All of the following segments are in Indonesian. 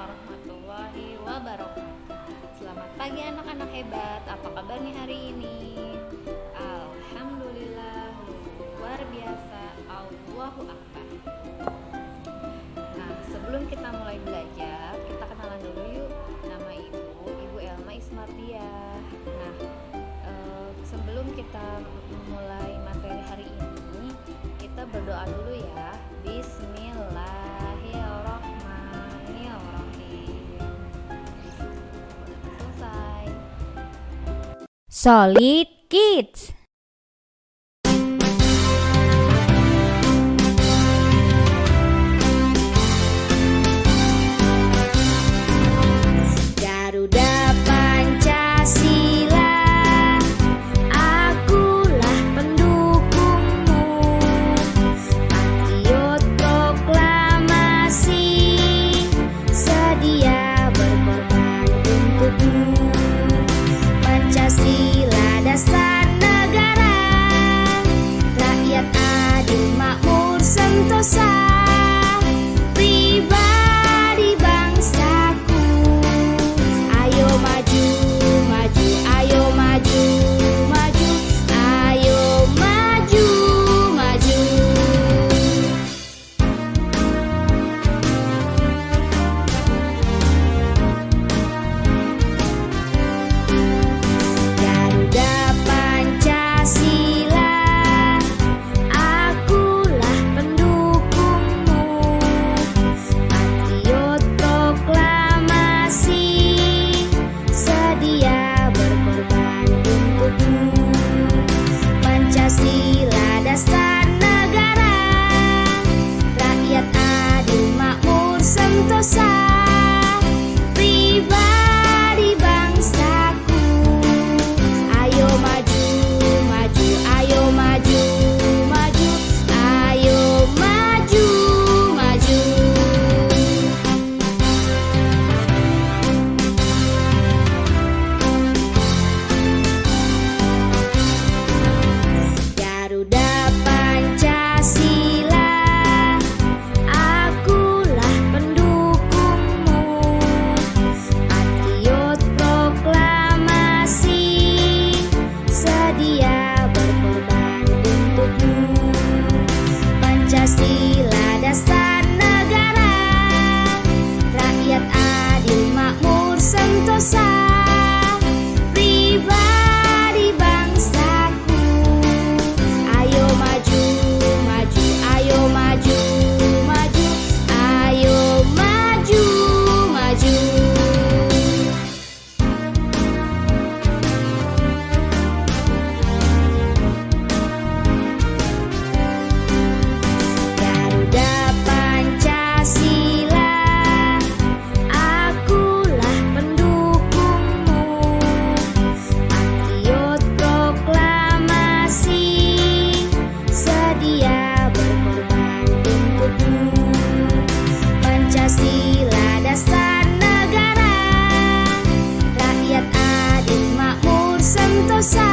warahmatullahi wabarakatuh. Selamat pagi anak-anak hebat. Apa kabarnya hari ini? Alhamdulillah, luar biasa. Allahu Akbar. Nah, sebelum kita mulai belajar, kita kenalan dulu yuk. Nama Ibu Elma Ismardiah. Nah, sebelum kita mulai materi hari ini, kita berdoa dulu ya. Bismillahirrahmanirrahim. Selesai. Solid Kids. Garuda Pancasila, akulah pendukungmu. Patriot proklamasi, sedia berkorban untukmu. Pancasila dasar negara, rakyat adil makmur sentosa. Pribadi bangsaku, ayo maju, maju, ayo maju, maju, ayo maju, maju. Garuda Pancasila, akulah pendukungmu. Patriot proklamasi, sedia berkorban untukmu. Pancasila dasar negara, rakyat adil makmur sentosa. Pribadi bangsaku, ayo maju, maju, ayo maju, maju, ayo maju, maju. Garuda Pancasila, akulah pendukungmu. Patriot proklamasi, sedia berkorban untukmu. Pancasila dasar negara, rakyat adil makmur sentosa. Pribadi bangsaku, ayo maju, maju, ayo maju, maju, ayo maju, maju. Garuda Pancasila, akulah pendukungmu. Patriot proklamasi, sedia berkorban untukmu. Pancasila dasar negara, rakyat adil makmur sentosa.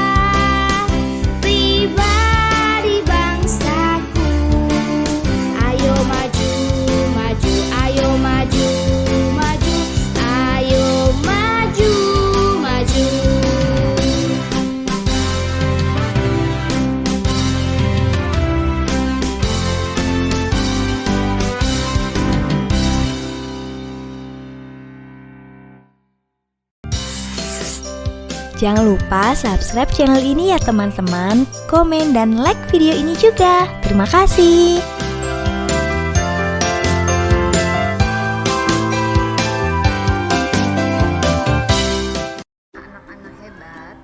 Pribadi bangsaku, ayo maju, maju, ayo maju, maju, ayo maju, maju. Jangan lupa subscribe channel ini ya teman-teman. Komen dan like video ini juga. Terima kasih. Anak-anak hebat,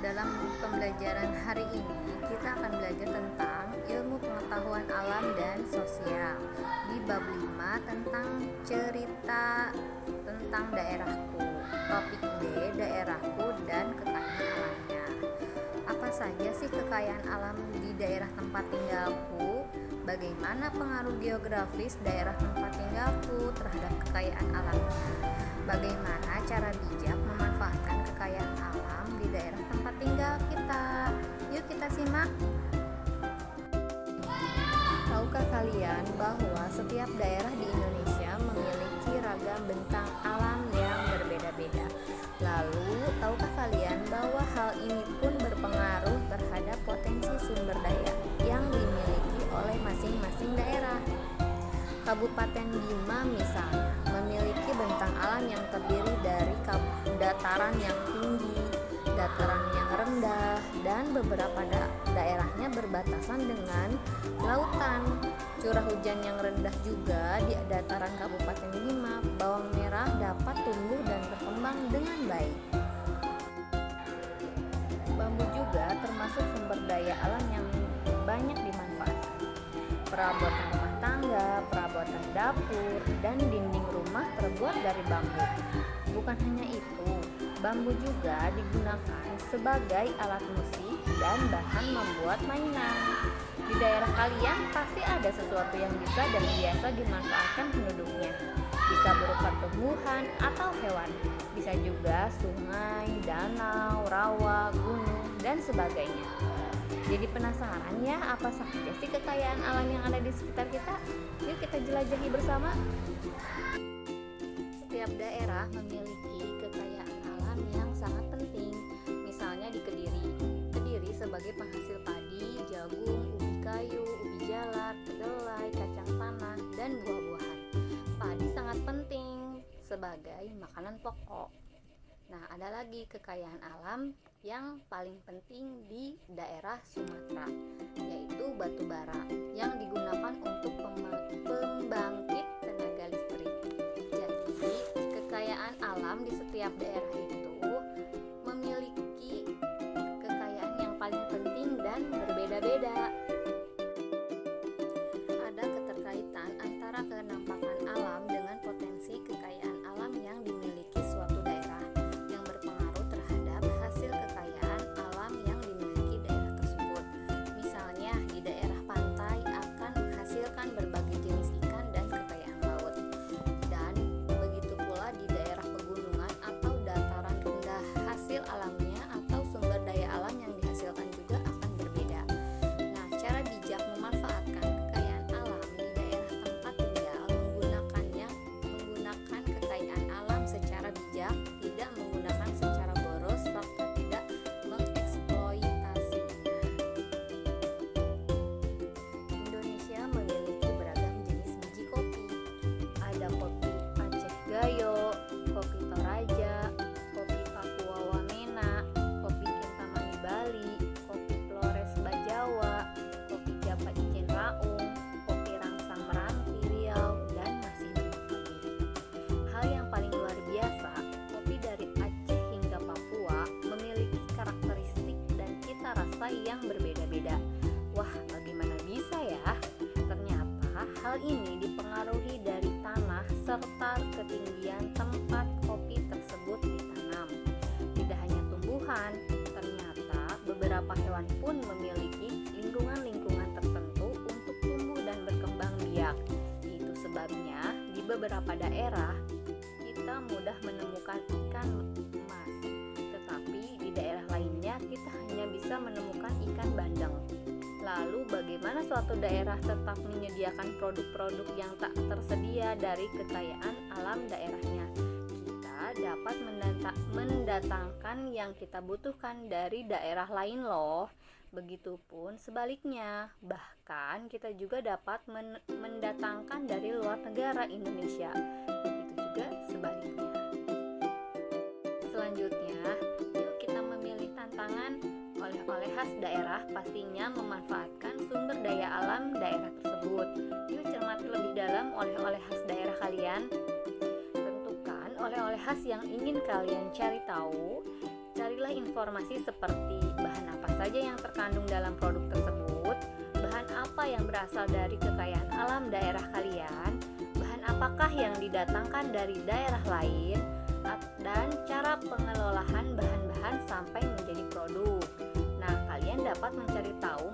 dalam pembelajaran hari ini kita akan belajar tentang ilmu pengetahuan alam dan sosial. Di bab 5 tentang cerita tentang daerahku. Topik D, daerahku dan kekayaan alamnya. Apa saja sih kekayaan alam di daerah tempat tinggalku? Bagaimana pengaruh geografis daerah tempat tinggalku terhadap kekayaan alamnya? Bagaimana cara bijak memanfaatkan kekayaan alam di daerah tempat tinggal kita? Yuk kita simak. Tahukah kalian bahwa setiap daerah di Indonesia memiliki ragam bentang Kabupaten Bima misalnya memiliki bentang alam yang terdiri dari dataran yang tinggi, dataran yang rendah, dan beberapa daerahnya berbatasan dengan lautan. Curah hujan yang rendah juga di dataran Kabupaten Bima. Bawang merah dapat tumbuh dan berkembang dengan baik. Bambu juga termasuk sumber daya alam yang banyak dimanfaatkan. Perabotan rumah tangga, perabotan dapur, dan dinding rumah terbuat dari bambu. Bukan hanya itu, bambu juga digunakan sebagai alat musik dan bahan membuat mainan. Di daerah kalian pasti ada sesuatu yang bisa dan biasa dimanfaatkan penduduknya. Bisa berupa tumbuhan atau hewan. Bisa juga sungai, danau, rawa, gunung, dan sebagainya. Jadi penasaran ya apa saja sih kekayaan alam yang ada di sekitar kita? Yuk kita jelajahi bersama. Setiap daerah memiliki kekayaan alam yang sangat penting. Misalnya di Kediri. Kediri sebagai penghasil padi, jagung, ubi kayu, ubi jalar, kedelai, kacang tanah, dan buah-buahan. Padi sangat penting sebagai makanan pokok. Nah, ada lagi kekayaan alam yang paling penting di daerah Sumatera, yaitu batu bara yang digunakan untuk pembangkit tenaga listrik. Jadi, kekayaan alam di setiap daerah itu memiliki kekayaan yang paling penting dan berbeda-beda. Ada keterkaitan antara kenampakan alam dengan potensi kekayaan alam yang dimiliki suatu daerah yang berpengaruh terhadap hasil kekayaan alam yang dimiliki daerah tersebut. Misalnya di daerah pantai akan menghasilkan berbagai jenis ikan dan kekayaan laut. Dan begitu pula di daerah pegunungan atau dataran rendah, hasil alamnya atau sumber daya alam yang dihasilkan juga akan berbeda. Nah, cara bijak memanfaatkan kekayaan alam di daerah tempat tinggal menggunakan kekayaan alam secara bijak, tidak menggunakan secara boros, serta tidak mengeksploitasinya. Indonesia memiliki beragam jenis biji kopi. Ada kopi Aceh Gayo, kopi Toraja, kopi Papua Wamena, kopi Kintamani Bali, kopi Flores Bajawa, kopi Java Ijen Raung, kopi Rangsang Meranti Riau, dan masih banyak lagi. Hal yang paling luar biasa, kopi dari Aceh hingga Papua memiliki karakteristik dan cita rasa yang berbeda-beda. Wah, bagaimana bisa ya? Ternyata hal ini dipengaruhi dari tanah serta ketinggian tempat kopi tersebut ditanam. Tidak hanya tumbuhan, ternyata beberapa hewan pun memiliki lingkungan-lingkungan tertentu untuk tumbuh dan berkembang biak. Itu sebabnya di beberapa daerah kita mudah menemukan ikan emas, tetapi di daerah lainnya kita hanya bisa menemukan ikan bandeng. Lalu bagaimana suatu daerah tetap menyediakan produk-produk yang tak tersedia dari kekayaan alam daerahnya? Kita dapat mendatangkan yang kita butuhkan dari daerah lain loh. Begitupun sebaliknya, bahkan kita juga dapat mendatangkan dari luar negara Indonesia. Begitu juga sebaliknya. Selanjutnya, yuk kita memilih tantangan oleh-oleh khas daerah, pastinya memanfaatkan sumber daya alam daerah tersebut. Yuk cermati lebih dalam oleh-oleh khas daerah kalian. Tentukan oleh-oleh khas yang ingin kalian cari tahu. Carilah informasi seperti bahan apa saja yang terkandung dalam produk tersebut, bahan apa yang berasal dari kekayaan alam daerah kalian, bahan apakah yang didatangkan dari daerah lain, dan cara pengelolaan bahan-bahan sampai menjadi produk. Nah, kalian dapat mencari tahu